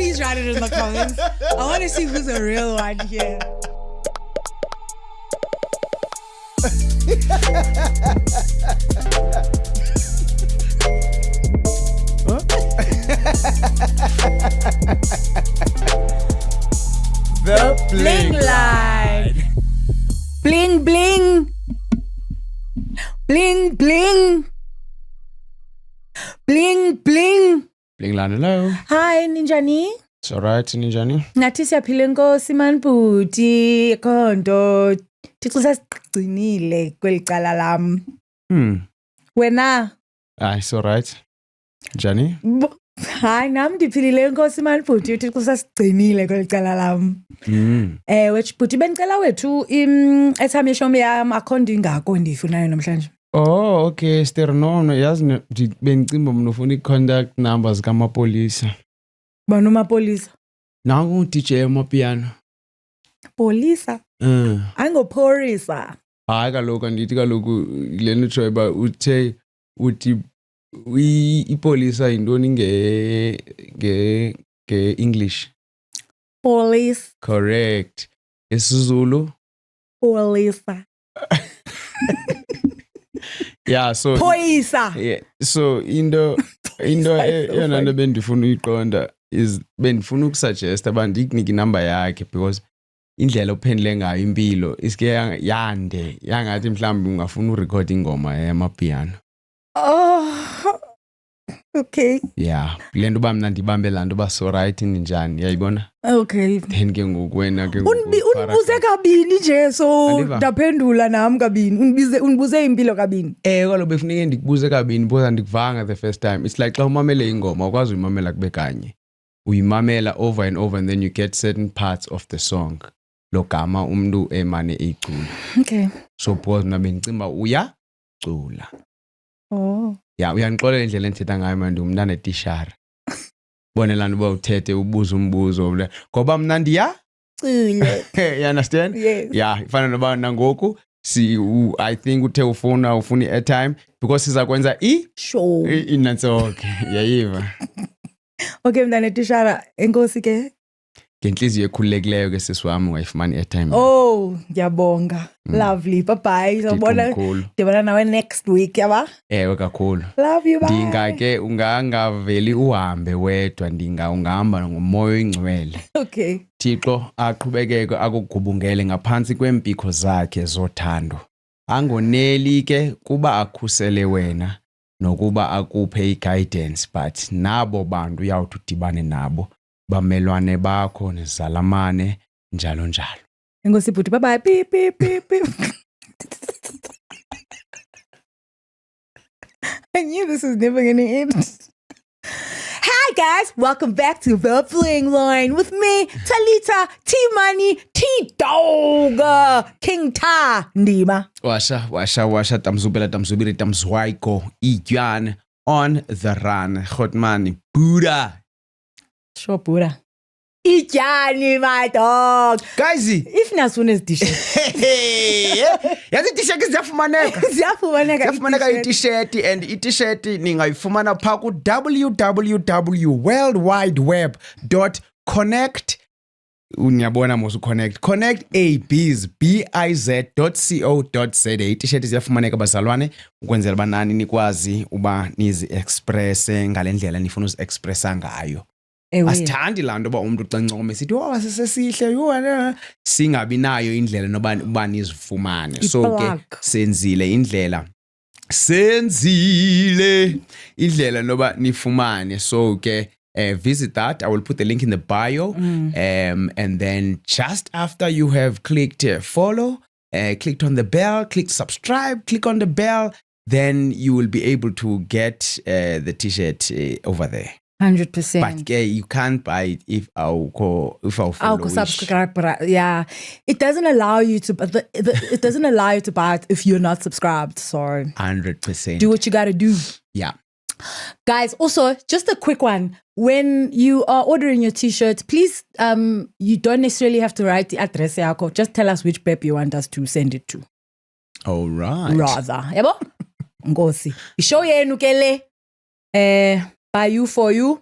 Please write it in the comments. I want to see who's a real one here. The Bling line. Bling bling. Bling bling. Bling bling. Bling line, hello. Hi Ninjani. It's alright, Ninjani. Nathi siyaphila enkosi manibhuti khonto. Thixo sasigcinile kweli cala lam. Wena? It's alright. Njani? Hayi nami ndiphilile enkosi manibhuti Thixo sasigcinile kweli cala lam. Which bhuti benicela wethu airtime yeshomi yam akho ndingako ndiyifunayo namhlanje. Oh, okay. Sternono, yazi bengicimba mna ufuna i-contact numbers kamapolisa. Banomapolisa? Nangu DJ amapiano. Polisa? Ayingophorisa. Hayi kaloku andithi kaloku le nto utshoyo uba uthi ipolisa yintoni nge-English? Police. Correct. IsiZulu? Polisa. Yeah, so Poisa. Yeah, so into eyona nto bendifuna uyiqonda is bendifuna ukusuggest ndikunike inamba yakhe because indlela ophendule ngayo impilo iske yande yangathi mhlawumbi ungafuna urecord ingoma yamapiano. Oh, okay. Yeah, le nto uba mna ndibambe laa nto uba so right ninjani yayibona. Okay. Then ke ngoku wena ke unibuze kabini nje so ndaphendula nami kabini unibuze impilo kabini. Kaloku befuneke ndikubuze kabini because andikuvanga the first time. It's like xa umamele ingoma ukwazi uyimamela kube kanye. Uyimamela over and over and then you get certain parts of the song. Logama umntu emane icula. Okay. So because mna bendicimba uyacula. Oh. Yeah, uyanixolela indlela endithetha ngayo manje umntana etishara. Bonelana uba uthethe ubuza umbuzo ngoba mna ndiyacula. You understand? Yes. Yeah, ifana noba nangoku I think uthe ufuna airtime because siza kwenza show. Inantsoke. Yayiva. Okay mntana etishara enkosi ke. Ngenhliziyo ekhululekileyo ke sisi wami ungayifumani airtime. Oh, ngiyabonga. Lovely. Bye bye. Ndibona nawe next week yaba? Ewe kakhulu. Love you, bye. Ndinga ke ungangaveli uhambe wedwa ungahamba ngomoya oyingcwele. Okay. Thixo aqhubekeke akugubungele ngaphansi kwempiko zakhe zothando. Angoneli ke kuba akhusele wena nokuba akuphe i-guidance but nabo bantu uyawuthi udibane nabo. Bamelwane bakho nezalamane njalo njalo. Enkosi bhuti, bye bye. Beep beep beep beep. I knew this was never going to end. Hi guys, welcome back to The Bling Line with me, Talita, T-Money, T-Dog, King Ta, Ndima. Washa, tamzubiri, tamzwaiko, Igyan, on the run, Khotmani, Buddha. Sure, Buddha. Ijani, my dog. Guys, if nasifuna t-shirt. Yazi t-shirt ziyafumaneka. Ziyafumaneka i-t-shirt and i-t-shirt ningayifumana pha ku www.worldwideweb.connect. Unyabona mos connect.biz.co.za. I-t-shirt ziyafumaneka bazalwane ukwenzela banani nikwazi uba nizi expresse ngalendlela nifuna uzi expressa ngayo. Asithandi laa nto uba umntu xa ncome sithi sesesihle singabi nayo indlela noba nizifumane. So ke senzile indlela noba nifumane. So ke visit that. I will put the link in the bio. And then just after you have clicked follow, clicked on the bell, click subscribe, click on the bell, then you will be able to get the t-shirt over there. 100%. But you can't buy it if I'll follow. Subscribe, yeah. It doesn't allow you to. It doesn't allow you to buy it if you're not subscribed. So 100%. Do what you gotta do. Yeah. Guys, also just a quick one. When you are ordering your t-shirt, please, you don't necessarily have to write the address. Just tell us which pep you want us to send it to. All right. Rather, yabo. Ngosi. Ishow yenu kele. By you for you.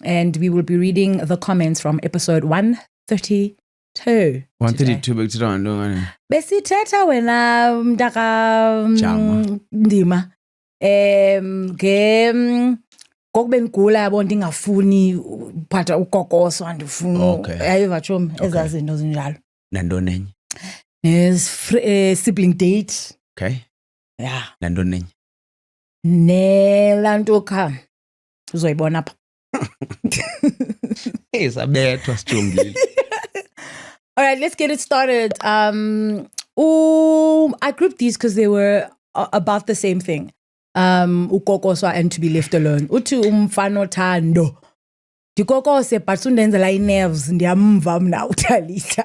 and we will be reading the comments from episode 132. 132 bekuthiwa ngantoni? Besithetha wena mntaka Jama. Ndima ngokube ngigula yabo ndingafuni uphatha ukokoso andifuni Okay. yayiva chomi ezaa zinto zinjalo Nantoni enye? sibling date Okay. yeah Nantoni enye? nelantuka uzoyibona apha. Sabethwa sijongile. All right, let's get it started. I grouped these because they were about the same thing. Ukokoswa and to be left alone. Uthi umfana othando. Ndikokose but undenzela i-nerves ndiyamva mna uThalita.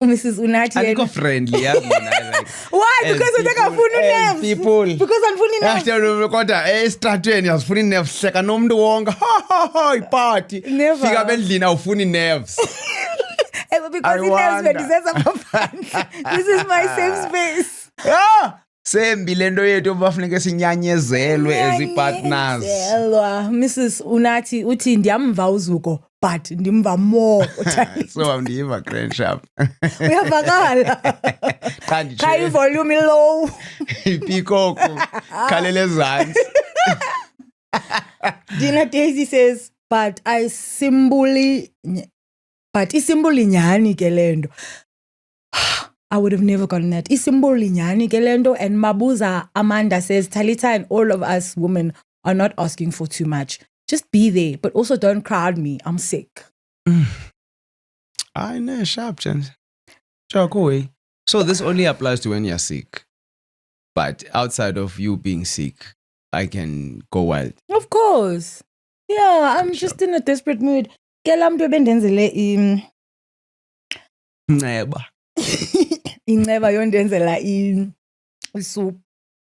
Mrs. Unathi. Aliko friendly yazi mina like. Why? Because ndingafuni nerves. People. Because andifuni nerves. Yasho kodwa estratweni asifuni nerves hleka nomuntu wonke. Ha iparty. Never. Fika bendlini awufuni nerves. Because i-nerves bendizenza phandle. This is my safe space. Yeah. Sembi lento yethu bafuneka sinyanyezelwe as i-partners. Mrs. Unathi uthi ndiyamva uzuko but ndimva more uThalita. So andiyiva Crenshaw. Uyavakala. Cha ivolume low. Ipikoko khalela ezantsi. Dina Daisy says but isimboli nyani ke lento. I would have never gotten that. Isimboli nyani ke lento. And Mabuza Amanda says Talita and all of us women are not asking for too much. Just be there, but also don't crowd me. I'm sick. I know, sharp chance. Away. So this only applies to when you're sick. But outside of you being sick, I can go wild. Of course. Yeah, I'm just in a desperate mood. Kela mntu ebendenzele Nceba. inceba yondenzela isoup.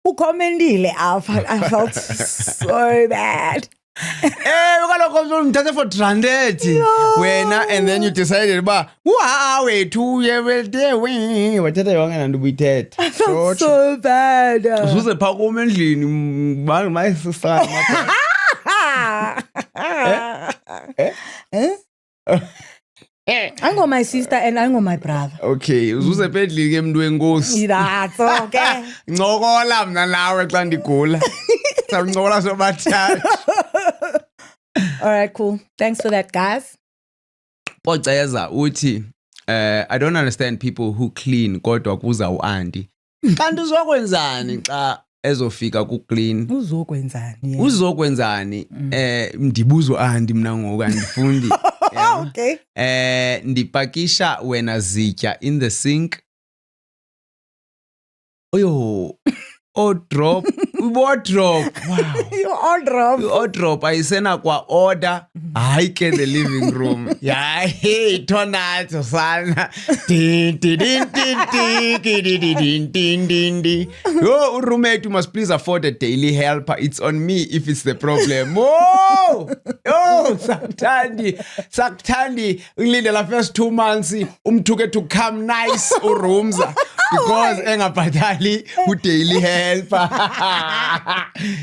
Ukhomendile apha. I felt so bad. Kaloku mthathe for granted wena and then you decided uba wethu yewelde wathetha yonke nanto ubuyithetha. I felt so bad. Uzuze phaa kum endlini mayisisana. I got my sister and I got my brother. Okay, uzuze phaa endlini ke mntu wenkosi. That's okay. Ncokola mna nawe xa ndigula. Sawuncokola sobathathu. All right, cool. Thanks for that, guys. Poceza uthi I don't understand people who clean kodwa kuza uAnti. Kanti uzokwenzani xa ezofika ku clean? Uzokwenzani? Uzokwenzani? Ndibuza uAnti mina ngoku andifundi. Okay. Ndipakisha wena zitya in the sink. Oyo. Drop. Wardrobe. Wow. You drop. Ayisena kwa order. Hayi ke the living room. Yeah, hey, tonato sana. Din din din din din din din. Yo, roommate, you must please afford a daily helper. It's on me if it's the problem. Oh, sakuthandi. Ngilindela first 2 months umthuke to come nice urumza. Because engabhatali daily helper.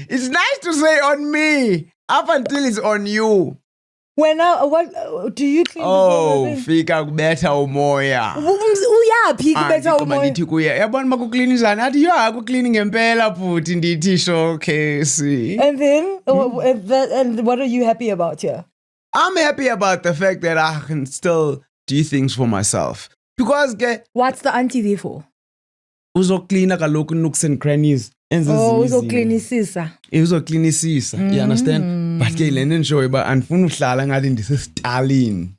It's nice to say on me up until it's on you. What do you clean? Fika kubetha umoya. Uyaphi kubetha umoya? Ndithi kuye yabona makuclean njani athi yo akuclean ngempela bhuti ndithi showcase. And then and what are you happy about here? I'm happy about the fact that I can still do things for myself. Because what's the auntie there for? Uzocleana kaloku nooks and crannies. Uzocleanisisa. Uzocleanisisa. You understand? But ke lento ngisho uba andifuni uhlala ngathi ndisestalin.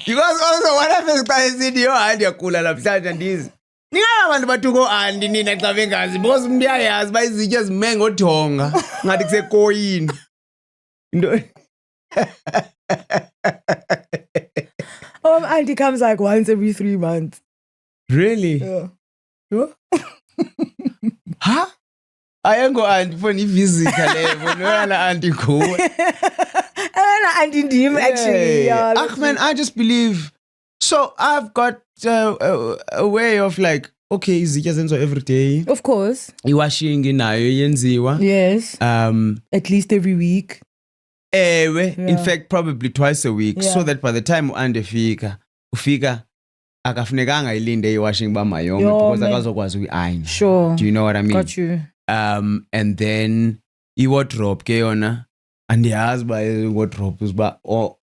Because also what happens xa esithi yo hayi ndiyagula namhlanje ndizi. Ningaba abantu bathuko andi nina xa bengazi because umuntu uyayazi ba izitya zime ngothonga ngathi kusekoyini. Into auntie comes like once every 3 months. Really? Yeah. Huh? Ayengo auntie for ni visit level. No auntie go. Auntie Ndim actually. Yeah. Man, I just believe. So I've got a way of like okay, izitya zenziwa every day. Of course. I-washing nayo yenziwa. Yes. At least every week. In fact, probably twice a week, so that by the time uAnti ufika akafunekanga ilinde i-washing ba mayome because akazokwazi uyi-iron. Sure. Do you know what I mean? Got you. And then i-wardrobe ke yona andiyazi ba i-wardrobe uba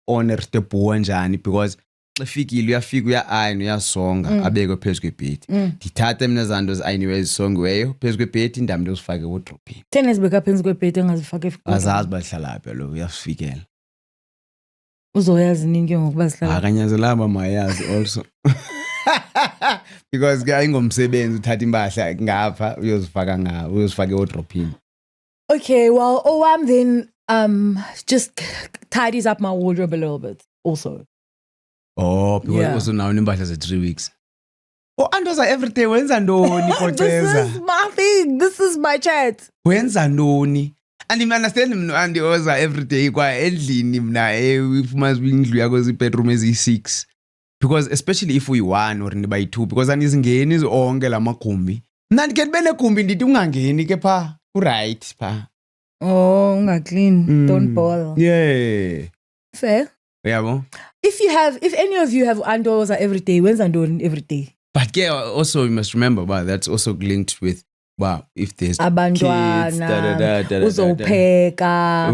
onertebhuwa njani because xa fikile uyafika uya-iron uyasonga abeke phezu kwebhedi. Ndithatha mina zanto zi-ayiniweyo ezisongiweyo phezu kwebhedi ndam ndiyozifaka ewardrobhini. Thena zibeka phezu kwebhedi engazifaka azazi uba zihlala phi lo uyasifikela. Uzoyazi nini ke ngokuba zihlala? Akanyanzelanga uba mayazi also. Because ke ayingomsebenzi uthatha impahla ngapha uyozifaka ewardrobhini. Okay, well, Owam then just tidies up my wardrobe a little bit also. Oh, because also now impahla za 3 weeks. Oh, Andoza every day wenza ntoni Poteza? This is my thing. This is my chat. Wenza ntoni? And I understand mna Andoza every day kwa endlini mna if must be indlu yakho bedroom ezi6. Because especially if uyi1 or nibayi2 because anizingeni izonke lamagumbi. Mna ndike bene gumbi ndithi ungangeni ke pha. Right pha. Oh, unga clean. Don't bother. Yeah. Fair. Yabo. If any of you have Andoza every day, when's Andon every day? But yeah, also you must remember, that's also linked with if there's abantwana, kids, uzopheka,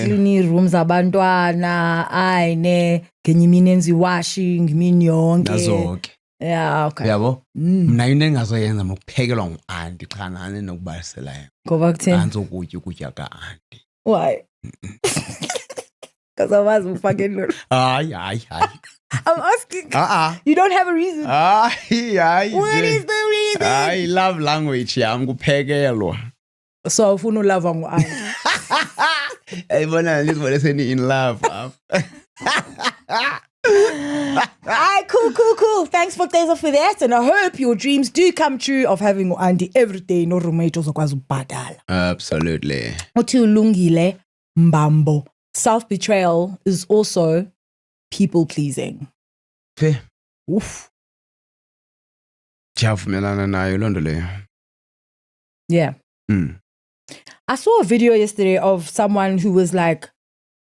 clean rooms abantwana, ayine, ngenye imini enza i-washing, imini yonke. Nazoke. Yeah, okay. Yabo? Mna into engazoyenza mokuphekelwa ngu-auntie xa nani nokubalisela yena. Ngoba kutheni? Anzokutya ukutya ka-auntie. Why? Because I was fucking Hayi. I'm asking. You don't have a reason. Hayi. What is the reason? I love language yam kuphekelwa. So ufuna ulava ngu-auntie. Ayibona lizibone seni in love. Alright, cool. Thanks for that, and I hope your dreams do come true of having auntie every day. No roommate ozokwazi ubhadala. Absolutely. Uthi ulungile mbambo. Self-betrayal is also people pleasing. Fair. Oof. Ndiyavumelana nayo loo nto leyo. Yeah. I saw a video yesterday of someone who was like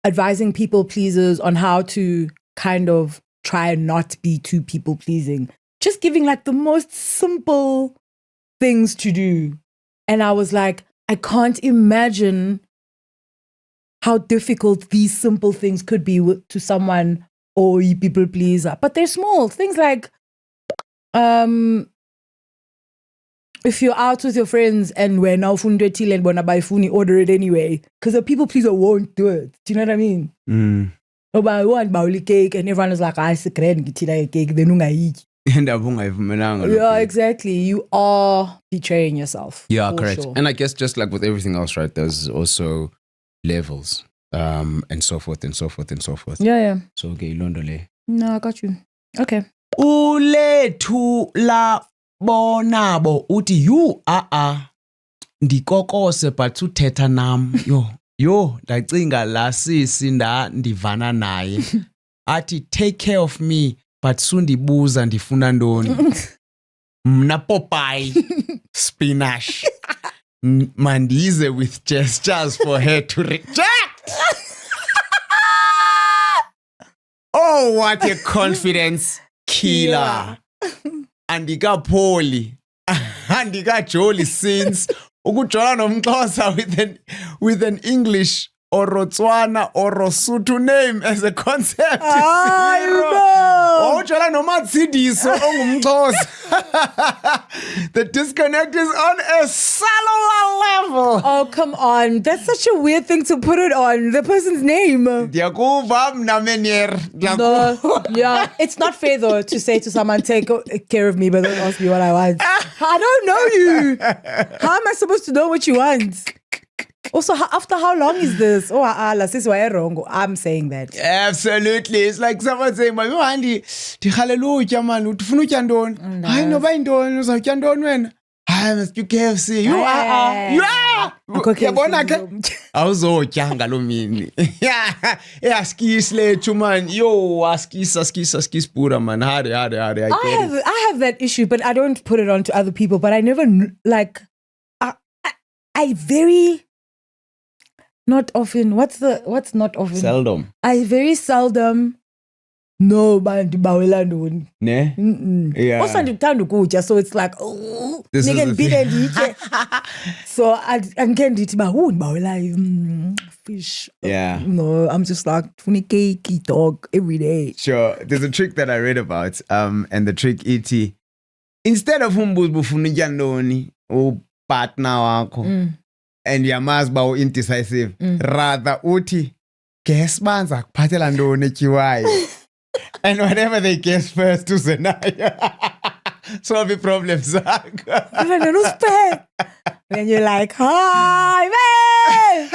advising people pleasers on how to kind of try and not be too people pleasing. Just giving like the most simple things to do. And I was like, I can't imagine how difficult these simple things could be to someone or you people pleaser. But they're small. Things like if you're out with your friends and we're now fundetile and wanna order it anyway. Because the people pleaser won't do it. Do you know what I mean? Oh, but I want bauli cake and everyone is like, I secret ngithina cake, then ungayithi. Yeah, exactly. You are betraying yourself. Yeah, correct. Sure. And I guess just like with everything else, right, there's also levels and so forth. Yeah. So okay, Londole. No, I got you. Okay. Ulethu la bonabo uti you ndikokose but uthetha nam yo ndacinga la sisi ndivana naye athi take care of me but sundibuza ndifuna ntoni mna Popeye spinach mandize with gestures for her to reject. Oh, what a confidence killer. Andikapholi andikajoli since ukujola nomxhosa with an English or Rotswana or Rosotho name as a concept. Ujola noMatsidiso ongumxhosa. The disconnect is on a cellular level. Oh, come on. That's such a weird thing to put it on. The person's name. Ndiyakuva mna Menier. No, yeah. It's not fair though to say to someone, take care of me, but don't ask me what I want. I don't know you. How am I supposed to know what you want? Also, after how long is this? Oh, wrong. I'm saying that. Absolutely. It's like someone saying, Andi, ndikhalela utya man, ufuna utya ntoni? Hayi noba yintoni uzawutya ntoni wena? hayi must you KFC you are yabona ke awuzotya ngalo mini askis lethu man yo askis pura man hard I have that issue, but I don't put it on to other people. But I never like I very not often. What's not often? seldom. I very seldom. No, bantu bawela ntoni. Ne? Yeah. Also ndithanda ukutya, so it's like oh, This is nike the ndibile nditye. So andike ndithi ba ndibawela fish. Yeah. No, I'm just like funny cake dog every day. Sure. There's a trick that I read about, and the trick iti instead of umbuzo bufuna utya ntoni partner wakho and yamazi ba indecisive rather uthi guess banza kuphathela ntoni etyiwayo and whatever they guess first uzenayo solve problem zakho. And you're like, hi man.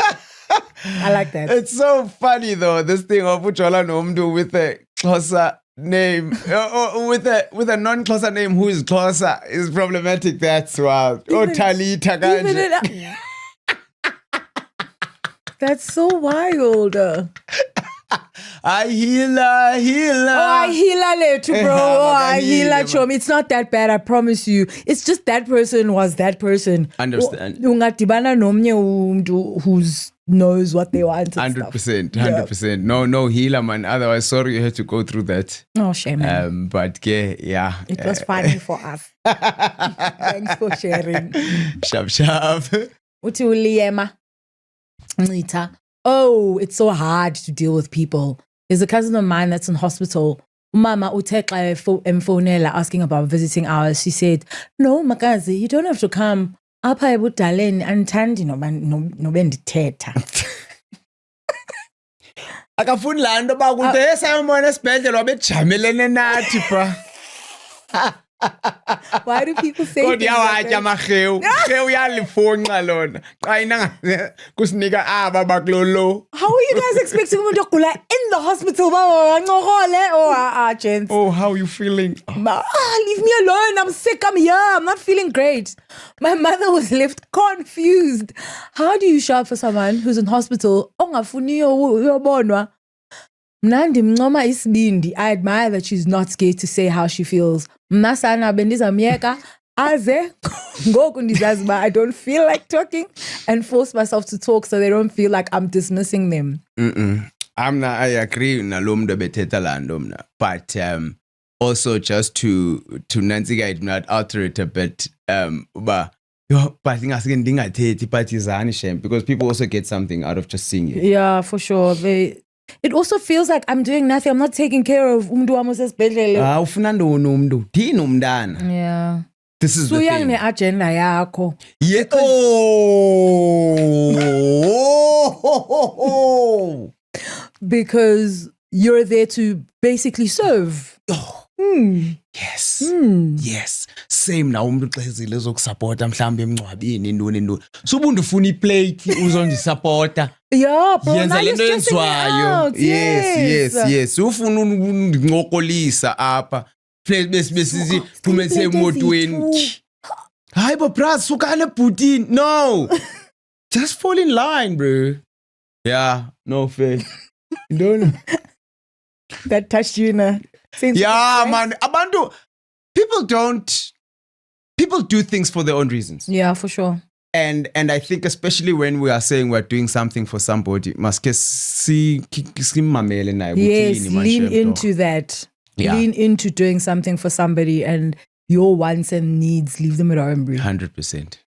I like that. It's so funny though, this thing of ujola nomntu with a Xhosa name or with a non-Xhosa name who is Xhosa is problematic. That's wild. Talita kanje. That's so wild. I healer. Oh, I healer lethu, bro. Oh, I healer chom. It's not that bad, I promise you. It's just that person was that person. Understand. Ungadibana nomnye umuntu who knows what they want. 100%. No healer, man. Otherwise, sorry you had to go through that. Oh, shame, man. But yeah. It was funny for us. Thanks for sharing. Sharp. Uthi uLiema Ncitha. Oh, it's so hard to deal with people. There's a cousin of mine that's in hospital. Mama uthe xa emfonela asking about visiting hours. She said, no, Makazi, you don't have to come. Apha ebudaleni andithandi nobe ndithetha. Akafuni laa nto uba kude esayomona esibhedlele wabejamelene nathi pha. Why do people say Kodwa iyawatya amarhewu. Rhewu uyalifunxa lona. Xa inanga kusinika aba bakulolo. How are you guys expecting umuntu ogula in the hospital? Oh, gents. Oh, how are you feeling? Leave me alone. I'm sick. I'm here. I'm not feeling great. My mother was left confused. How do you show up for someone who's in hospital? Ongafuniyo uyobonwa. Mna ndimncoma isibindi. I admire that she's not scared to say how she feels. Mna sana bendizamyeka aze ngoku ndizazi uba I don't feel like talking and force myself to talk so they don't feel like I'm dismissing them. I agree nalo mntu ebethetha laa nto mna. But also just to nantsika it not alter it a bit uba but ingaske ndingathethi but izani shem because people also get something out of just seeing you. Yeah, for sure. It also feels like I'm doing nothing. I'm not taking care of umntu wam osesibhedlele. Ufuna ntoni umntu? Thini umntana? Yeah. This is the thing. Ne-agenda yakho. Yeah. Oh. Because you're there to basically serve. Yes. Yes. Same na umntu xezile zokusupporta mhlawumbe emncwabeni ntoni. Suba undifuna iplate uzondisupporta. Yeah, bro. Yenza lento yenziwayo. Yes. Ufuna undincokolisa apha. Besithi phumele emotweni. Hayi bo bras sukane bhutini. No. Just fall in line, bro. Yeah, no fair. Don't. That touched you in a sense. Yeah, man. Abantu, people do things for their own reasons. Yeah, for sure. And I think especially when we are saying we're doing something for somebody, maske simamele naye. Yes, lean into that. Yeah. Lean into doing something for somebody and your wants and needs, leave them at home, bro. 100%.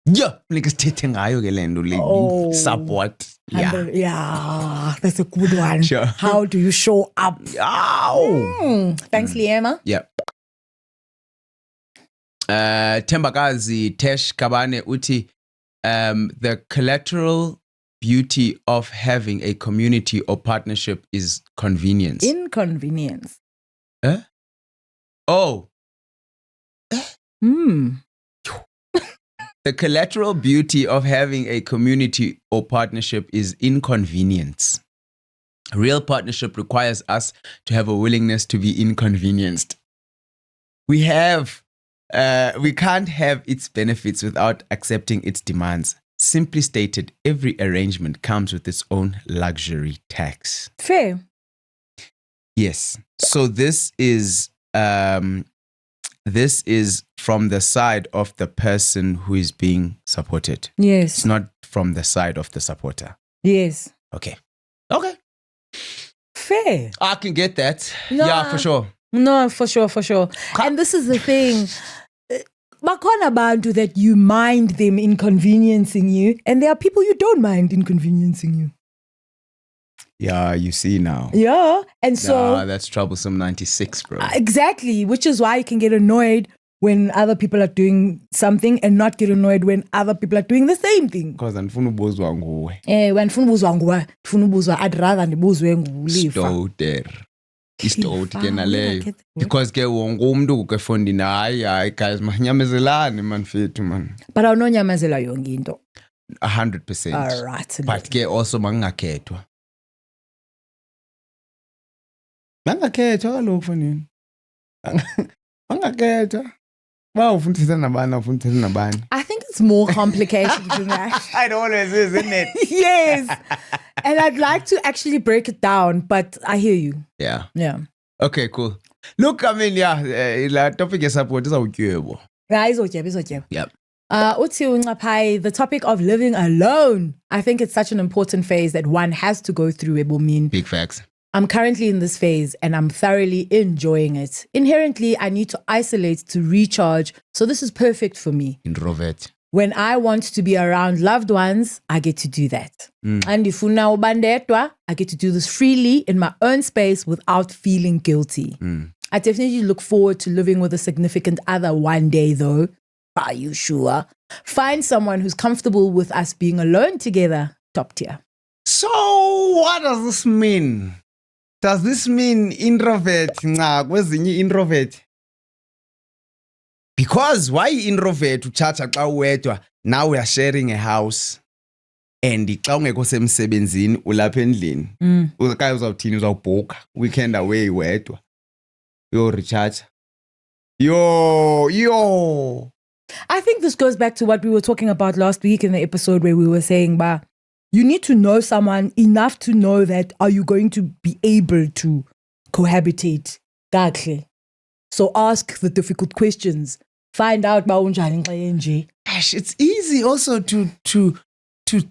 Yeah, like sithe ngayo ke lento le support. Yeah, that's a good one. Sure. How do you show up? Thanks, Liema. Yeah. Tembakazi Tesh Kabane uti the collateral beauty of having a community or partnership is convenience. Inconvenience. Oh. The collateral beauty of having a community or partnership is inconvenience. Real partnership requires us to have a willingness to be inconvenienced. We have We can't have its benefits without accepting its demands. Simply stated, every arrangement comes with its own luxury tax. Fair. Yes. So this is from the side of the person who is being supported. Yes. It's not from the side of the supporter. Yes. Okay. Fair. I can get that. No. Yeah, for sure. No, for sure. And this is the thing. Bakhona bantu that you mind them inconveniencing you, and there are people you don't mind inconveniencing you. Yeah, you see now. Yeah. And so that's troublesome 96, bro. Exactly, which is why you can get annoyed when other people are doing something and not get annoyed when other people are doing the same thing. Because andifuna ubuzwa nguwe. When ndifuna ubuzwa I'd rather ndibuzwe nguLifa. Istot ke naleyo. Because ke wonke umuntu ke fondini hayi guys manyamezelane man fethu man. But awunonyamezela yonke into. 100%. All right. But ke also mangakhethwa. Mangakhethwa kaloku fondini. Mangakhethwa. I think it's more complicated than that. It always is, isn't it? Yes. And I'd like to actually break it down, but I hear you. Yeah. Okay, cool. Look, I mean, la topic is support is utyebo. Yeah, izotyebo. Yep. Uthi uNcapayi, the topic of living alone. I think it's such an important phase that one has to go through, Ebomin. Big facts. I'm currently in this phase and I'm thoroughly enjoying it. Inherently, I need to isolate to recharge. So this is perfect for me. Introvert. When I want to be around loved ones, I get to do that. And if una ubandetwa, I get to do this freely in my own space without feeling guilty. I definitely look forward to living with a significant other one day though. Are you sure? Find someone who's comfortable with us being alone together. Top tier. So what does this mean? Does this mean introvert? Kwezinye introvert? Because why introvert uchacha xa uwedwa? Now we are sharing a house. And xa ungekho semsebenzini ulapha endlini. Ukaya uzawuthini uzawubhuka weekend away wedwa. Yo recharge. Yo. I think this goes back to what we were talking about last week in the episode where we were saying, you need to know someone enough to know that are you going to be able to cohabitate kahle. So ask the difficult questions. Find out unjani xa enje. Gosh, it's easy also to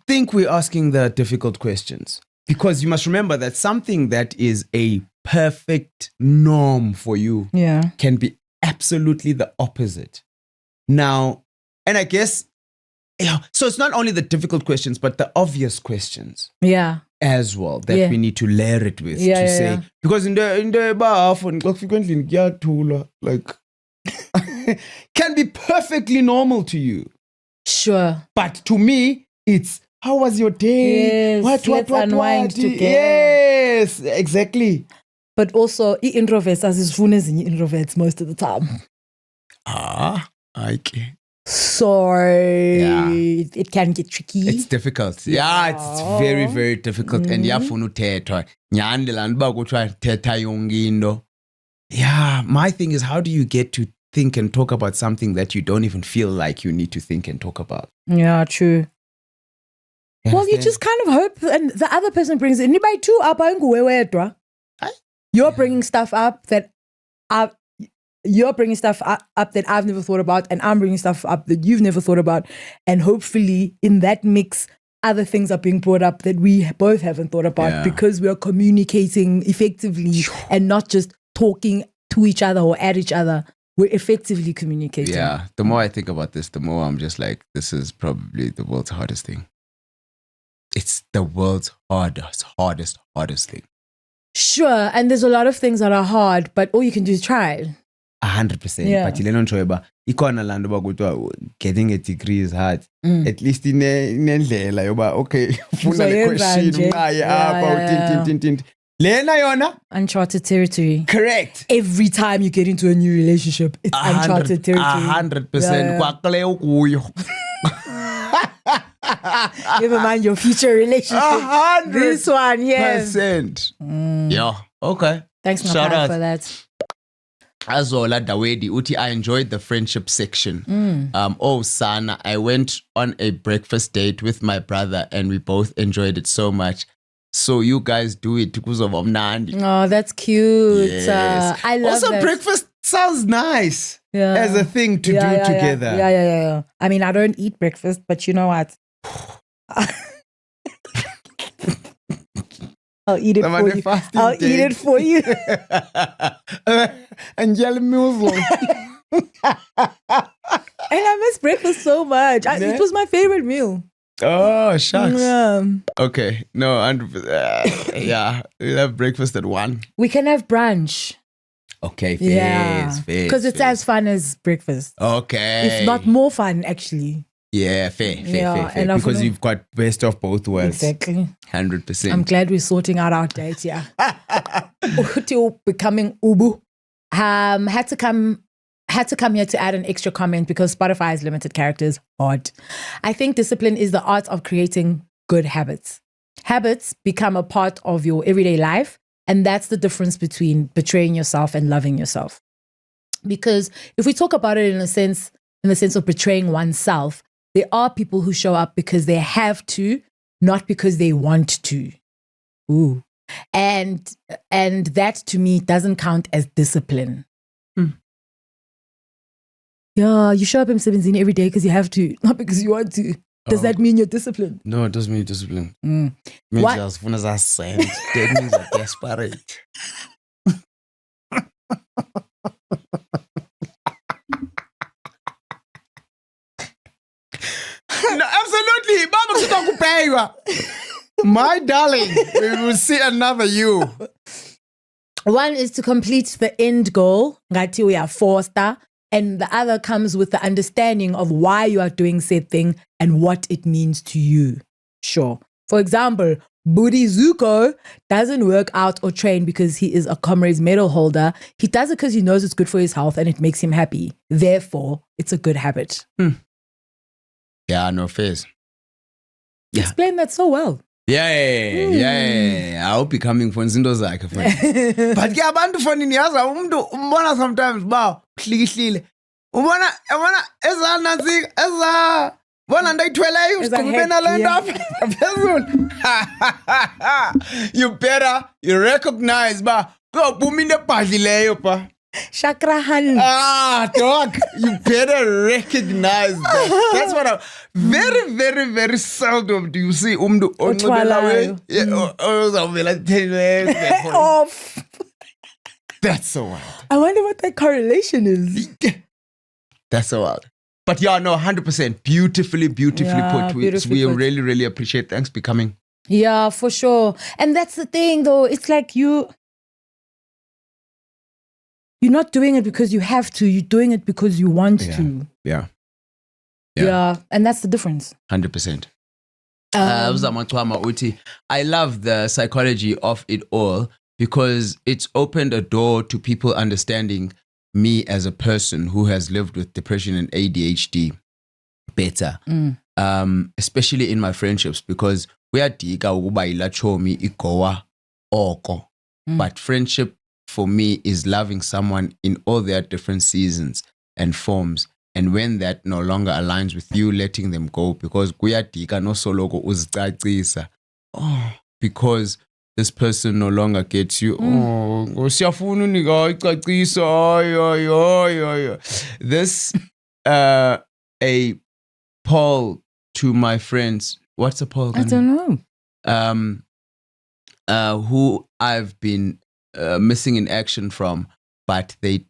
think we're asking the difficult questions. Because you must remember that something that is a perfect norm for you can be absolutely the opposite. Now, and I guess so it's not only the difficult questions, but the obvious questions. Yeah. As well, that we need to layer it with to say. Because in the bar, like, can be perfectly normal to you. Sure. But to me, it's, how was your day? Yes, let's unwind together. Yes, exactly. But also, introverts as is introverts most of the time. Okay. So it can get tricky. It's difficult. Yeah, it's very, very difficult. And yafuna uthethwa. Nyandela nba kuthiwa thetha yonke into. Yeah, my thing is, how do you get to think and talk about something that you don't even feel like you need to think and talk about? Yeah, true. Well, you just kind of hope, and the other person brings it. Anybody too up, you're bringing stuff up that I've never thought about, and I'm bringing stuff up that you've never thought about, and hopefully in that mix, other things are being brought up that we both haven't thought about because we are communicating effectively and not just talking to each other or at each other. We're effectively communicating. Yeah. The more I think about this, the more I'm just like, this is probably the world's hardest thing. It's the world's hardest thing. Sure. And there's a lot of things that are hard, but all you can do is try. 100%. Yeah. But yile nto yoba ikhona laa nto yoba kuthiwa getting a degree is hard. At least inendlela yoba okay ufuna le question unqaye apha utintintintinti. Lena yona uncharted territory. Correct. Every time you get into a new relationship, it's uncharted territory. 100%. Kwakle ukuyo. Never mind your future relationship. 100%. This one, yes. Yeah. Okay. Thanks, Nakai, for that. Azola Dawedi uti, I enjoyed the friendship section. Oh Sana, I went on a breakfast date with my brother and we both enjoyed it so much. So you guys do it because of Omnandi. Oh, that's cute. Yes. I love also, that. breakfast sounds nice Yeah. as a thing to do together. Yeah. I mean, I don't eat breakfast, but you know what? I'll eat it for you. I'll eat it for you. And yellow muesli. And I miss breakfast so much. It was my favorite meal. Oh, shucks. Yeah. Okay. No, yeah. We'll have breakfast at 1. We can have brunch. Okay, fair. Because it's as fun as breakfast. Okay. If not more fun, actually. Yeah, fair. And because you've got best of both worlds. Exactly. 100%. I'm glad we're sorting out our date, yeah. Till becoming Ubu. Had to come here to add an extra comment because Spotify has limited characters. Odd. I think discipline is the art of creating good habits. Habits become a part of your everyday life, and that's the difference between betraying yourself and loving yourself. Because if we talk about it in the sense of betraying oneself, there are people who show up because they have to, not because they want to. Ooh. And that to me doesn't count as discipline. Yeah, you show up in 17 every day because you have to, not because you want to. Does that mean you're disciplined? No, it doesn't mean discipline. What? Means as soon as I send, that means I'm desperate. No, absolutely. Mama kutakupeiwa. My darling, we will see another you. One is to complete the end goal, ngati we are forced, and the other comes with the understanding of why you are doing said thing and what it means to you. Sure. For example, Budi Zuko doesn't work out or train because he is a comrades medal holder. He does it because he knows it's good for his health and it makes him happy. Therefore, it's a good habit. Yeah, no face. Yeah. Explain that so well. Yeah. I hope you're coming for Nzindo zakhe. But ke abantu fonini yaza umuntu umbona sometimes ba hlikihlile. Ubona eza bona ndayithweleyo sikhuphe nalento apha phezulu. You recognize ba kuyophuma into ebhadlileyo pa. Shakrahan. Dog, you better recognize that. That's what very, very, very seldom do you see umdu onxibelayo. Off. That's so wild. I wonder what that correlation is. That's so wild. But yeah, no, 100%. Beautifully put. We really, really appreciate. Thanks for coming. Yeah, for sure. And that's the thing though. It's like you're not doing it because you have to. You're doing it because you want to. Yeah. And that's the difference. 100%. I love the psychology of it all because it's opened a door to people understanding me as a person who has lived with depression and ADHD better. Especially in my friendships because we are oko. But friendship for me is loving someone in all their different seasons and forms. And when that no longer aligns with you, letting them go because kuyadika no soloko uzicacisa. Because this person no longer gets you. Siyafuna unika icacisa. This a poll to my friends. What's a poll? I don't know. Who I've been missing in action from, but they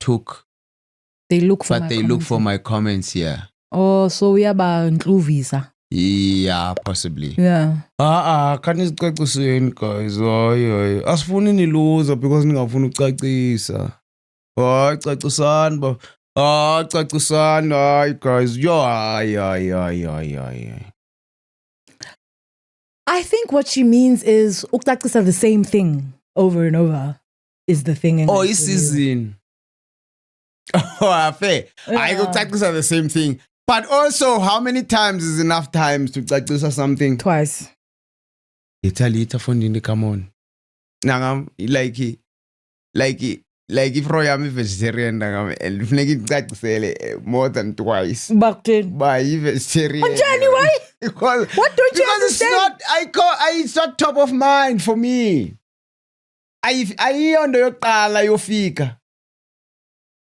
look for my comments here. Oh, so we are about Visa. Yeah, possibly. Yeah. Can you cachiseni, guys? Asifuni niluza because ningafuni ucacisa. Cacisani ba. Cacisani, guys. I think what she means is ucacisa the same thing over and over is the thing. It's season. Fair. I go cacisa the same thing. But also, how many times is enough times to cacisa something? Twice. Italita fundini, come on. Nangam, like like if Roy am vegetarian and more than twice. Bakutheni. By vegetarian. Njani, why? Because What don't you because it's understand? it's not top of mind for me. Ayiyonto yokuqala yofika.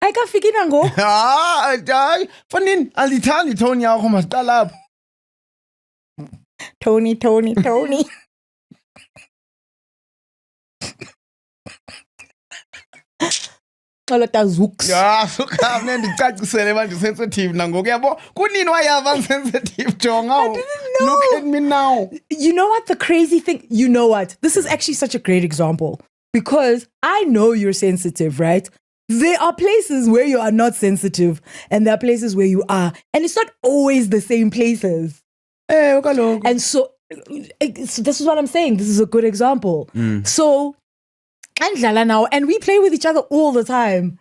Ayikafiki nango. Hayi, fanini alithandi tone yakho masiqala lapho. Tony. Xolota zooks. Ya, suka mna ndicacisele manje sensitive nangoku yabo. Kunini wayava sensitive jonga. Look at me now. You know what the crazy thing? You know what? This is actually such a great example because I know you're sensitive, right? There are places where you are not sensitive and there are places where you are. And it's not always the same places. And so this is what I'm saying. This is a good example. So, now, and we play with each other all the time.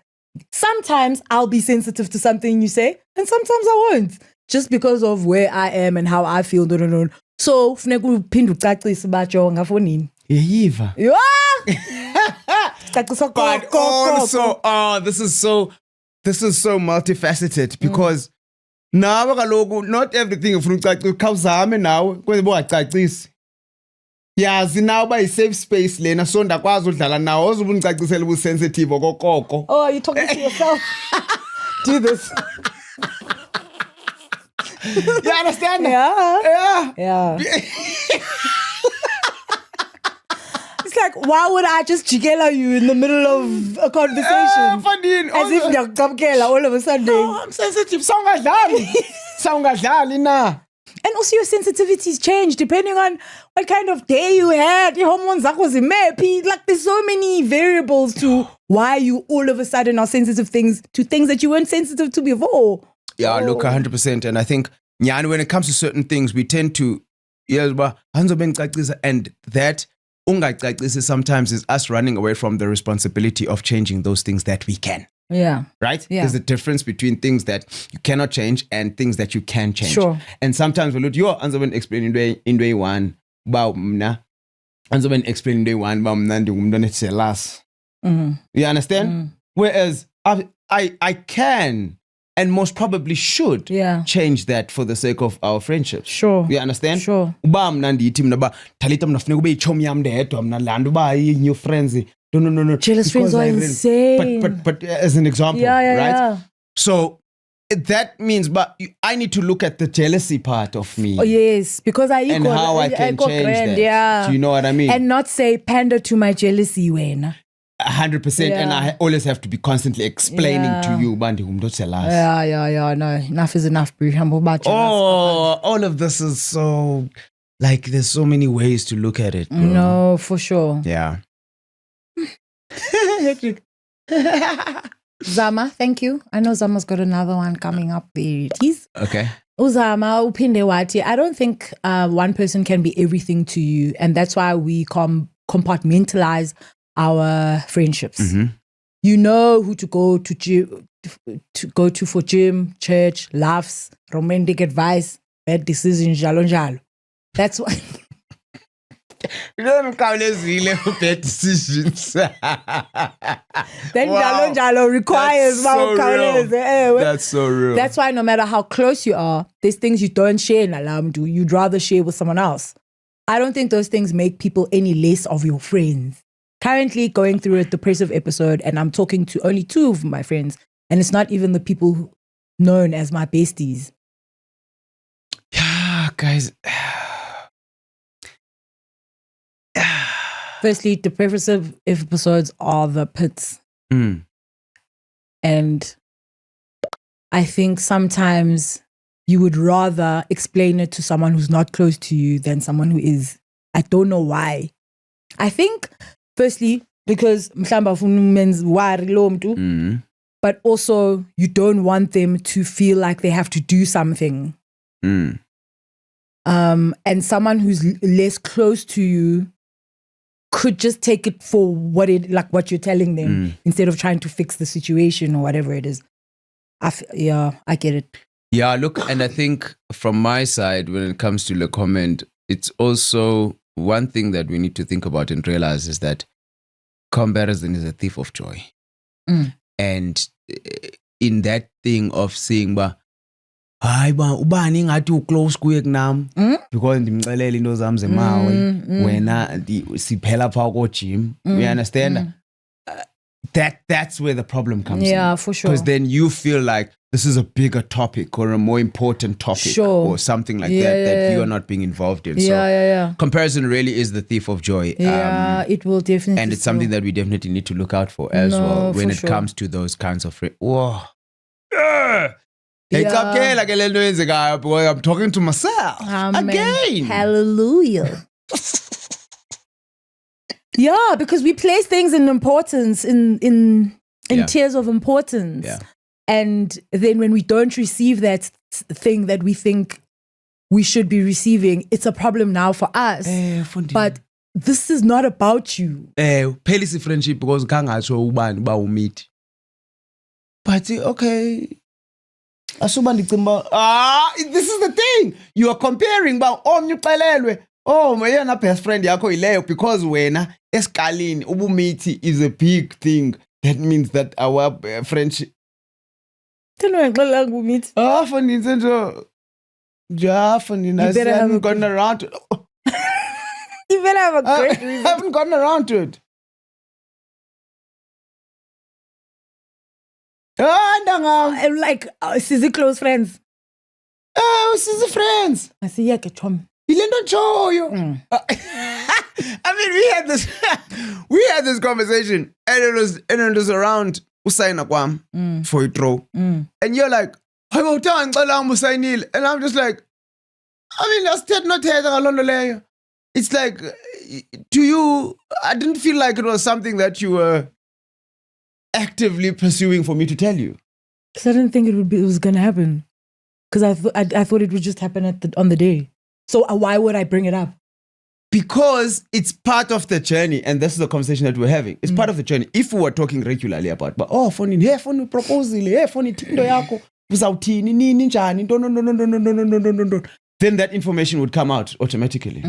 Sometimes I'll be sensitive to something you say, and sometimes I won't, just because of where I am and how I feel. No. So, funeka uphinde ucacise batsho ngafonini. Yiva. But also, this is so multifaceted because now not everything ufuna ucacise khawuzame nawe kwenze bongacacisi. Yazi nawe ba safe space lena so ndakwazi udlala nawe ozobe unicacisela ubusensitive okokoko. Oh, you talking to yourself? Do this. You understand? Yeah. It's like, why would I just jigela you in the middle of a conversation? Fanini. As if ngiyakukapukela all of a sudden. No, I'm sensitive. Sawungadlali na. And also your sensitivities change depending on what kind of day you had. Your hormones zakho zimepi. Like there's so many variables to why you all of a sudden are sensitive to things that you weren't sensitive to before. Yeah, look, 100%. And I think, when it comes to certain things, we tend to, and that ungacacisi sometimes is us running away from the responsibility of changing those things that we can. Yeah. Right? Yeah. There's a difference between things that you cannot change and things that you can change. Sure. And sometimes we look, you're explaining in day one about mna. And explaining day one about mna. You understand? Whereas I can and most probably should change that for the sake of our friendship. Sure. You understand? Sure. Uba mna ndithi mna ba Talita mna funeka ube ichomi yam ndedwa mna landa uba new friends. No. Jealous friends are insane. But as an example, right? Yeah. So that means, but I need to look at the jealousy part of me. Oh yes, because and how I can change that. Yeah. Do you know what I mean? And not say pander to my jealousy wena. 100%, and I always have to be constantly explaining to you, Bandi, Yeah. No, enough is enough. All of this is so like there's so many ways to look at it. Bro. No, for sure. Yeah. Zama, thank you. I know Zama's got another one coming up. There it is. Okay. Uzama uphinde wathi, I don't think one person can be everything to you, and that's why we compartmentalize our friendships. You know who to go to for gym, church, laughs, romantic advice, bad decisions, jalo. That's why. Bad decisions. Then jalo requires so That's so real. That's why no matter how close you are, there's things you don't share in Alamdu. You'd rather share with someone else. I don't think those things make people any less of your friends. Currently going through a depressive episode and I'm talking to only 2 of my friends and it's not even the people known as my besties. Yeah, guys. Firstly, depressive episodes are the pits. And I think sometimes you would rather explain it to someone who's not close to you than someone who is. I don't know why. I think, firstly, because but also you don't want them to feel like they have to do something. And someone who's less close to you could just take it for what you're telling them instead of trying to fix the situation or whatever it is. I get it. Yeah, look, and I think from my side, when it comes to the comment, it's also one thing that we need to think about and realize is that comparison is a thief of joy. And in that thing of seeing hayi ubani ngathi uclose kuye kunami because ndimxelela into zami zemawe wena siphela pha ko gym. You understand? That's where the problem comes in. Yeah, for sure. Because then you feel like this is a bigger topic or a more important topic or something like that you are not being involved in. So comparison really is the thief of joy. Yeah, it will definitely. And it's something that we definitely need to look out for as well when it comes to those kinds of. Whoa. It's okay, like because I'm talking to myself. Amen. Again. Hallelujah. Yeah, because we place things in importance, in tiers of importance. Yeah. And then when we don't receive that thing that we think we should be receiving, it's a problem now for us. But this is not about you. Pelisi friendship because kangatsho ubani ba umeet. But okay. This is the thing. You are comparing my best friend yakho ileyo because wena eskalini ubumeet is a big thing. That means that our friendship. Funny, I haven't gotten around to it. You better have a great reason. I haven't gotten around to it. I'm like, Sisi close friends. Sisi friends. I see, yeah, get Tom. I mean, we had this conversation, and it was around usayina kwam for throw, and you're like, and I'm just like, I mean, it's like, to you, I didn't feel like it was something that you were actively pursuing for me to tell you. Because I didn't think it was gonna happen. Because I thought it would just happen on the day. So why would I bring it up? Because it's part of the journey, and this is the conversation that we're having. It's part of the journey. If we were talking regularly about, phone proposal, phone tindo yako, uzawuthini nini njani, no, then that information would come out automatically.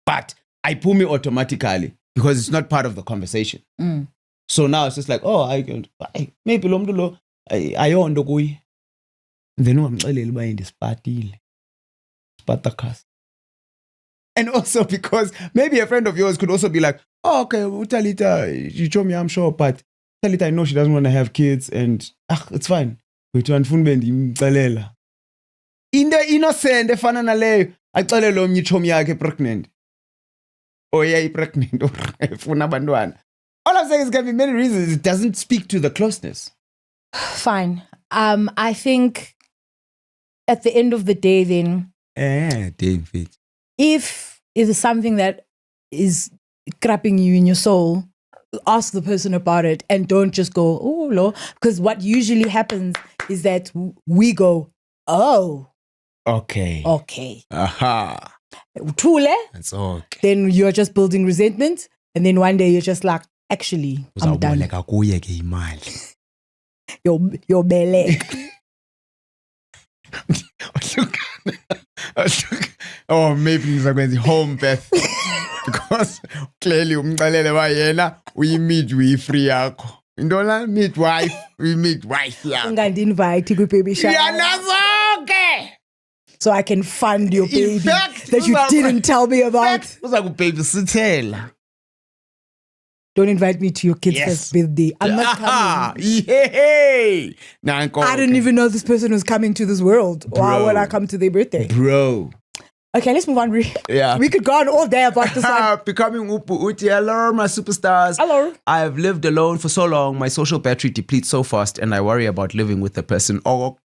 But I pull me automatically because it's not part of the conversation. So now it's just like, maybe lo mntu lo ayonto kuye. Then ungamxeleli uba ndisipatile. Spartacus. And also because maybe a friend of yours could also be like, okay, Talita, you told me I'm sure, but Talita, I know she doesn't want to have kids and it's fine. Wethu andifuni ndimxelela. Into innocent efana naleyo, axelele omnye ichomi yakhe pregnant. Or pregnant or efuna abantwana. All I'm saying is there can be many reasons. It doesn't speak to the closeness. Fine. I think at the end of the day then, David. If it is something that is crapping you in your soul, ask the person about it and don't just go, oh, no. Because what usually happens is that we go, oh. Okay. Aha. Tule. That's okay. Then you're just building resentment. And then one day you're just like, actually, I'm done. Your belly. Oh, maybe ngizakwenza i-home birth because clearly umxelele ba yena uyi-meet uyi-free yakho intona midwife uyi-midwife yakho ungandinvite kwi-baby shower yanazoke so I can fund your baby that you didn't tell me about. Uza kubabysithela. Don't invite me to your kid's first birthday. I'm not coming. Hey. I didn't even know this person was coming to this world. Why would I come to their birthday? Bro. Okay, let's move on. We could go on all day about this one. Becoming Upu Uti. Hello, my superstars. Hello. I have lived alone for so long. My social battery depletes so fast, and I worry about living with the person. Go.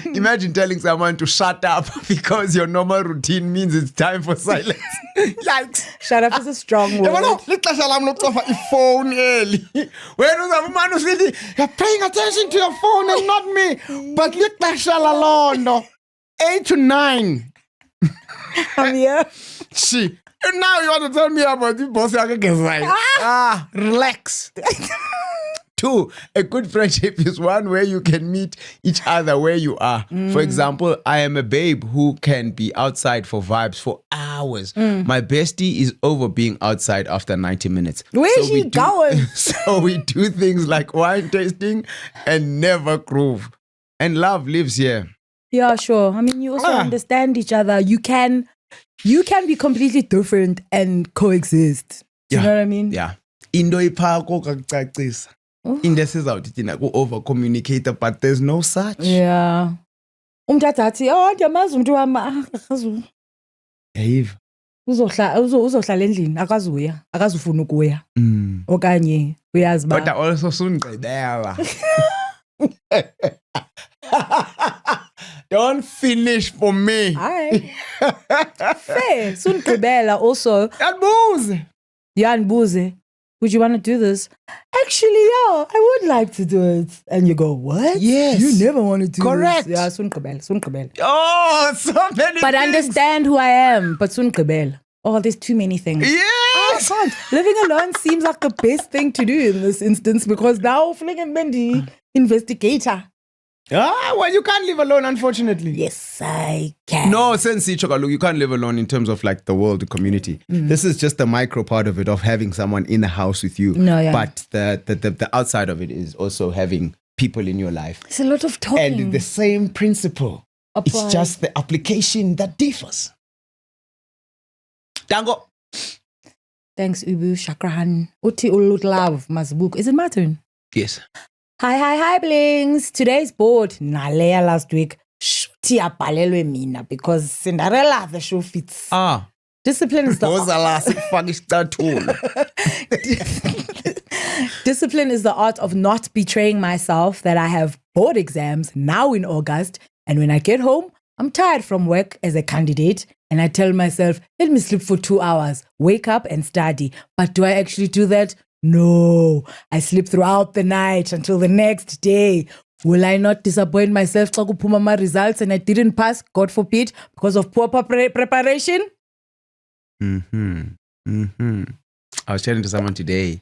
Imagine telling someone to shut up because your normal routine means it's time for silence. Yikes. Shut up is a strong word. You're paying attention to your phone and not me. But 8 to 9. I'm here. And now you want to tell me about the boss. Relax. 2, a good friendship is one where you can meet each other where you are. For example, I am a babe who can be outside for vibes for hours. My bestie is over being outside after 90 minutes. Where's she going? So we do things like wine tasting and never groove. And love lives here. Yeah, sure. I mean, you also understand each other. You can be completely different and coexist. Do you know what I mean? Yeah. Into iphako kakucacisa. Into esizawuthi thina ku-over-communicator, but there's no such. Yeah. Umtata athi, ndiyamazi umuntu wam akazuya. Yayiva. Uzohlala endlini, akazufuna ukuya. Okanye uyazi ba. Kodwa also sundibela. Don't finish for me. Hayi. Fair. Sundibela also. Buze. Would you want to do this? Actually, yeah, I would like to do it. And you go, what? Yes. You never want to do Correct. this. Yeah, sundibela. Oh, so many But things. understand who I am. But sundibela. Oh, there's too many things. Yes. I can't. Living alone seems like the best thing to do in this instance because now Fling Bendy investigator. Well, you can't live alone, unfortunately. Yes, I can. No, sense you can't live alone in terms of like the world, the community. This is just the micro part of it, of having someone in the house with you. No, yeah. But the outside of it is also having people in your life. It's a lot of talking. And the same principle. Apply. It's just the application that differs. Dango. Thanks, Ubu Shakrahan. Uti Ulut Love Mazbook. Is it my turn? Yes. Hi, Blings. Today's board. Nalea last week. Tia palelwe mina because Cinderella, the show fits. Discipline is Discipline is the art of not betraying myself that I have board exams now in August. And when I get home, I'm tired from work as a candidate. And I tell myself, let me sleep for 2 hours, wake up and study. But do I actually do that? No, I sleep throughout the night until the next day. Will I not disappoint myself xa kuphuma my results and I didn't pass, God forbid, because of poor preparation? I was chatting to someone today,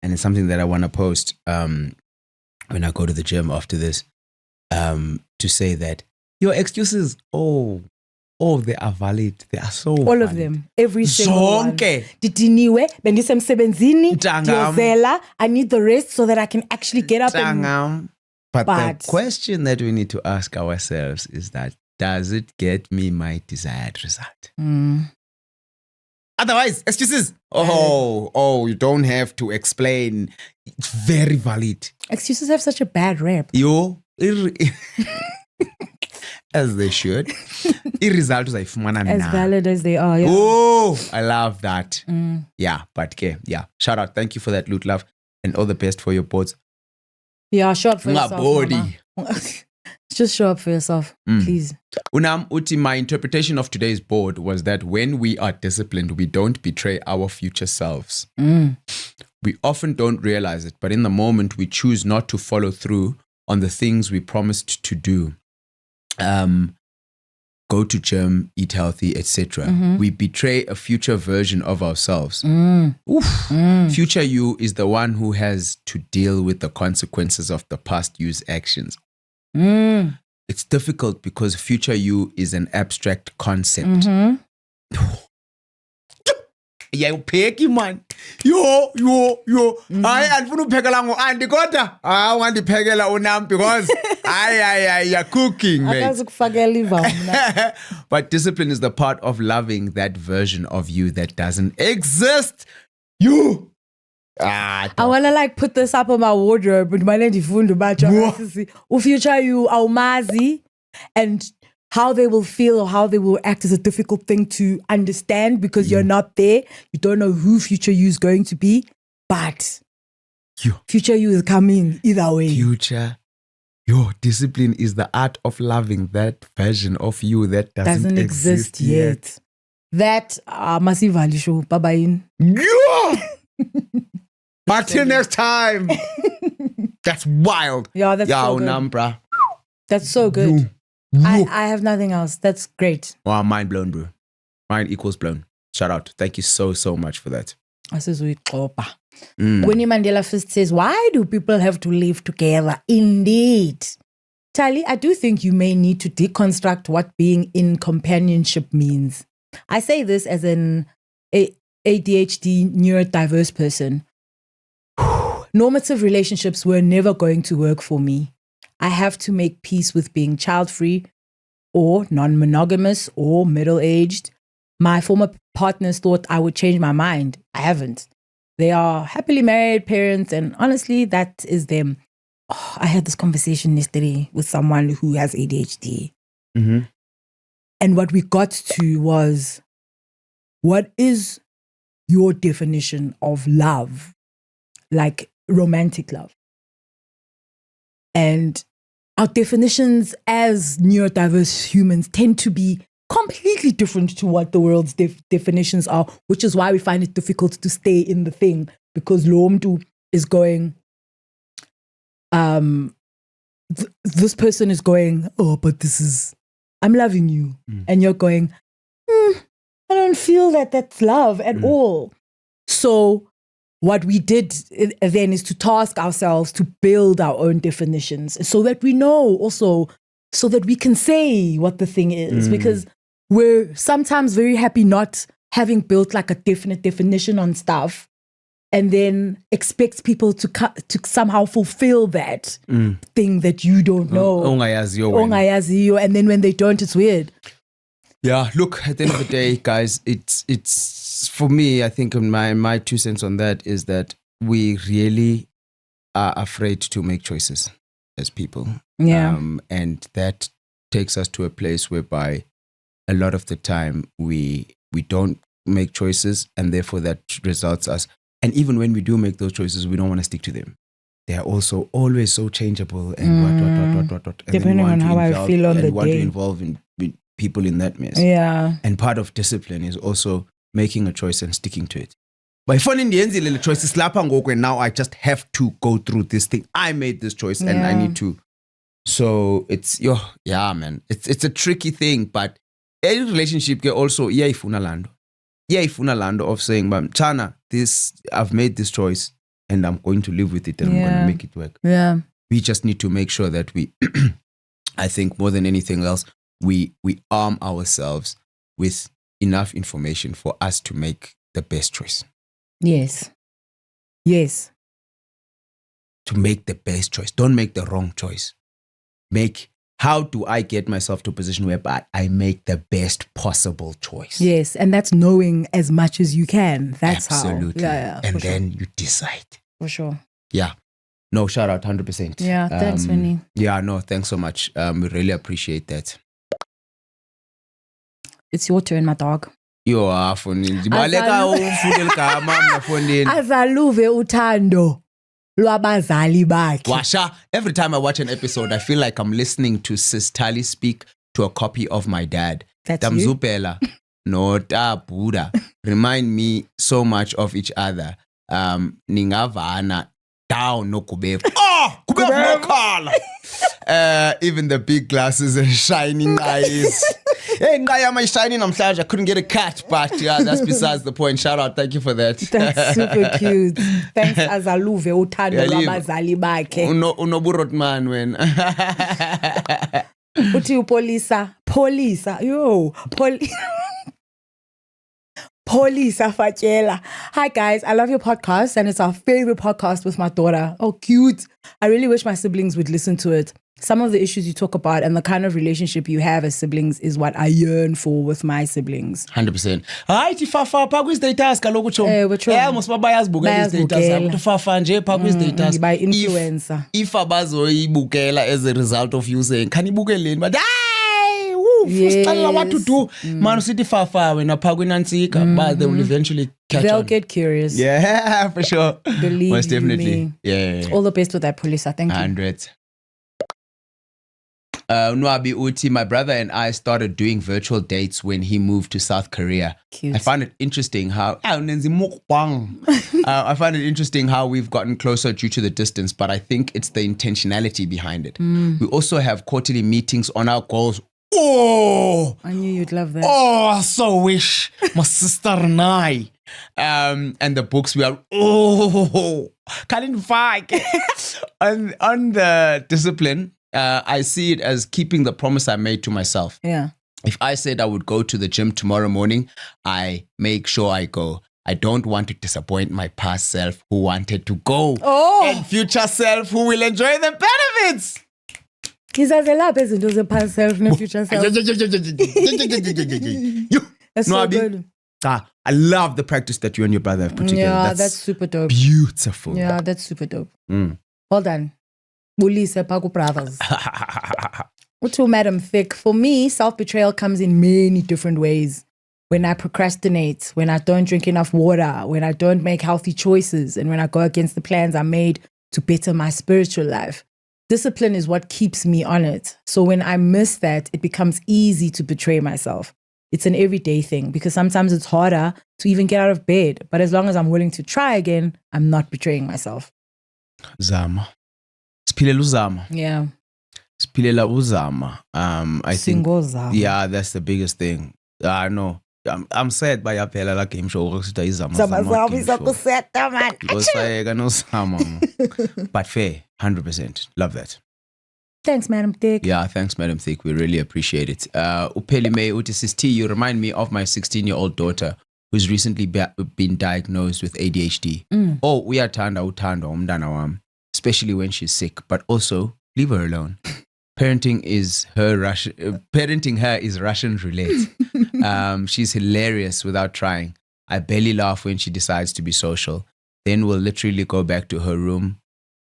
and it's something that I want to post when I go to the gym after this, to say that your excuses, they are valid. They are so all valid. of them. Every single one. Zonke. Didiniwe, bendisemsebenzini, Ntangam. ndiyozela, I need the rest so that I can actually get up and... But the question that we need to ask ourselves is that, does it get me my desired result? Otherwise, excuses. You don't have to explain. It's very valid. Excuses have such a bad rep. As they should. Result uzayifumana as valid as they are. Yeah. Oh, I love that. Yeah, but okay, yeah. Shout out. Thank you for that, Loot Love, and all the best for your boards. Yeah, show up for yourself. Body. Just show up for yourself, please. Unam Uti, my interpretation of today's board was that when we are disciplined, we don't betray our future selves. We often don't realize it, but in the moment, we choose not to follow through on the things we promised to do. Go to gym, eat healthy, etc. We betray a future version of ourselves. Future you is the one who has to deal with the consequences of the past you's actions. It's difficult because future you is an abstract concept. Uyayipheki man. Yo. Hayi andifuna uphekela ngo-auntie kodwa ungandiphekela unam because you're cooking, mate. But discipline is the part of loving that version of you that doesn't exist. You. I want to put this up on my wardrobe but my future you awumazi and how they will feel or how they will act is a difficult thing to understand because you're not there. You don't know who future you is going to be, but future you is coming either way. Future, your discipline is the art of loving that version of you that doesn't exist yet. That massive value show. Bye-bye. Until next time. That's wild. Yeah, that's so good. Bruh. That's so good. I have nothing else. That's great. Wow, mind blown, bro. Mind equals blown. Shout out. Thank you so much for that. asizuyixoba. Winnie Mandela first says, why do people have to live together? Indeed. Tali, I do think you may need to deconstruct what being in companionship means. I say this as an ADHD neurodiverse person. Normative relationships were never going to work for me. I have to make peace with being child-free or non-monogamous or middle-aged. My former partners thought I would change my mind. I haven't. They are happily married parents, and honestly, that is them. Oh, I had this conversation yesterday with someone who has ADHD. And what we got to was, what is your definition of love? Like romantic love. And our definitions as neurodiverse humans tend to be completely different to what the world's definitions are, which is why we find it difficult to stay in the thing, because lo mntu is going, this person is going, oh, but this is, I'm loving you. And you're going, I don't feel that that's love at all. So what we did then is to task ourselves to build our own definitions so that we know also, so that we can say what the thing is, because we're sometimes very happy not having built like a definite definition on stuff, and then expect people to somehow fulfill that thing that you don't know. Ongayaziyo. And then when they don't, it's weird. Yeah, look, at the end of the day, guys, it's for me, I think my 2 cents on that is that we really are afraid to make choices as people. Yeah. And that takes us to a place whereby a lot of the time we don't make choices, and therefore that results us. And even when we do make those choices, we don't want to stick to them. They are also always so changeable and what. And depending on how I feel on the day. And want to involve in people in that mess. Yeah. And part of discipline is also making a choice and sticking to it. By finding the end little choices, and now I just have to go through this thing. I made this choice and I need to. So it's man. It's a tricky thing, but any relationship can also ifuna lando of saying, Chana, I've made this choice and I'm going to live with it and I'm going to make it work. Yeah. We just need to make sure that we I think more than anything else, we arm ourselves with enough information for us to make the best choice. Yes. To make the best choice. Don't make the wrong choice. How do I get myself to a position whereby I make the best possible choice? Yes, and that's knowing as much as you can. That's absolutely. How. Yeah, and then you decide. For sure. Yeah. No, shout out 100%. Yeah, thanks, Winnie. Yeah, no, thanks so much. We really appreciate that. It's your turn, my dog. You are funny. Azaluve utando. Washa, every time I watch an episode, I feel like I'm listening to Sis Tali speak to a copy of my dad. That's you? Nota Buddha. Remind me so much of each other. Ningavana down no kubeva. Oh, kubeva. Even the big glasses and shining eyes. Hey, my shining, I couldn't get a cat, but yeah, that's besides the point. Shout out, thank you for that. That's super cute. Thanks, Azaluve uthando lwabazali bakhe. Unoburot man when. Uthi upolisa, Polisa Fatjela. Hi guys, I love your podcast and it's our favorite podcast with my daughter. Oh, cute. I really wish my siblings would listen to it. Some of the issues you talk about and the kind of relationship you have as siblings is what I yearn for with my siblings. 100%. Hayi tifafa pha kwi-status kaloku tsho. Mos bayazibukela i-status zabo. Tifafa nje pha kwi-status. By influencer. If abazoyibukela as a result of you saying, khanibukeleni? But what to do? Man usithi fafa wena pha kwinantsika, but they will eventually catch They'll on. get curious. Yeah, for sure. Believe most definitely. me. Yeah. All the best with that, Polisa. Thank you. 100. Nwabi Uti, my brother and I started doing virtual dates when he moved to South Korea. Cute. I find it interesting how I find it interesting how we've gotten closer due to the distance, but I think it's the intentionality behind it. We also have quarterly meetings on our goals. Oh, I knew you'd love that. oh, I so wish my sister and I. And the books we are, can't fight. on the discipline, I see it as keeping the promise I made to myself. Yeah. If I said I would go to the gym tomorrow morning, I make sure I go. I don't want to disappoint my past self who wanted to go. And future self who will enjoy the benefits. Ngizazelapha izinto ze-past self ne-future self. That's so good. I love the practice that you and your brother have put together. Yeah, that's super dope. Beautiful. Yeah, that's super dope. Well done. Bulise Paku Brothers. To Madam Thick, for me, self-betrayal comes in many different ways. When I procrastinate, when I don't drink enough water, when I don't make healthy choices, and when I go against the plans I made to better my spiritual life. Discipline is what keeps me on it. So when I miss that, it becomes easy to betray myself. It's an everyday thing because sometimes it's harder to even get out of bed. But as long as I'm willing to try again, I'm not betraying myself. Zama. Siphilela uzama. Yeah. Siphilela uzama. I think, Zama. yeah, that's the biggest thing. I know. I'm sad by yaphela la game show ukuthi izama but fair 100%. Love that. Thanks, Madam Thick. Yeah, thanks, Madam Thick. We really appreciate it. Upeli May Utis T, you remind me of my 16-year-old daughter who's recently been diagnosed with ADHD. Oh, we are Tanda Utanda umdana wam, especially when she's sick, but also leave her alone. Parenting her is Russian roulette. She's hilarious without trying. I barely laugh when she decides to be social. Then we'll literally go back to her room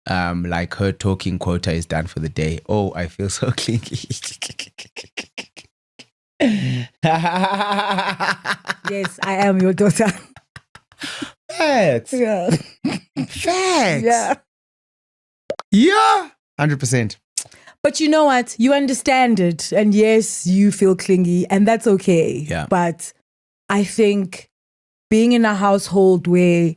like her talking quota is done for the day. Oh, I feel so clingy. Yes, I am your daughter. Facts. Yeah. Facts. Yeah. Yeah. 100%. But you know what? You understand it. And yes, you feel clingy and that's okay. Yeah. But I think being in a household where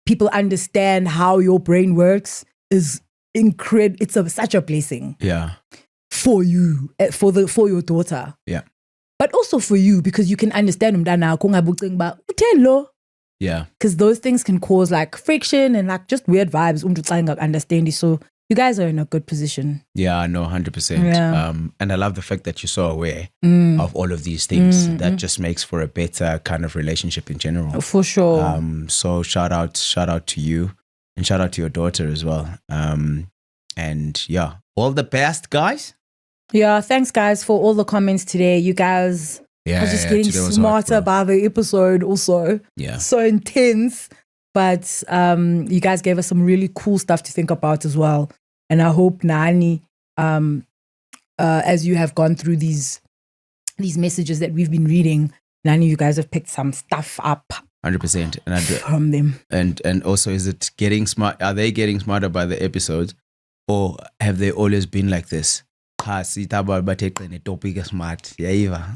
people understand how your brain works is incredible. It's such a blessing. Yeah. For you, for your daughter. Yeah. But also for you because you can understand Yeah. Because those things can cause like friction and like just weird vibes. Understand. So you guys are in a good position. Yeah, no, 100%. Yeah. And I love the fact that you're so aware of all of these things. That just makes for a better kind of relationship in general. For sure. So shout out to you and shout out to your daughter as well. And yeah, all the best, guys. Yeah, thanks guys for all the comments today. You guys are just getting smarter by the episode also. Yeah. So intense. But you guys gave us some really cool stuff to think about as well. And I hope Nani, as you have gone through these messages that we've been reading, Nani, you guys have picked some stuff up 100%. And from them. And also, is it getting smart? Are they getting smarter by the episodes, or have they always been like this? Topic smart. Yeah.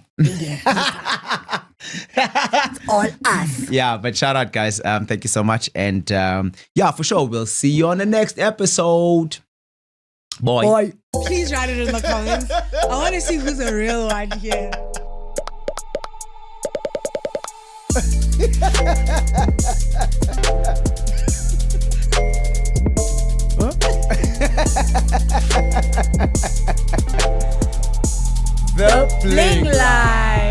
It's all us. Yeah, but shout out, guys. Thank you so much. And yeah, for sure, we'll see you on the next episode. Boy. Please write it in the comments. I want to see who's a real one here. The Fling Line.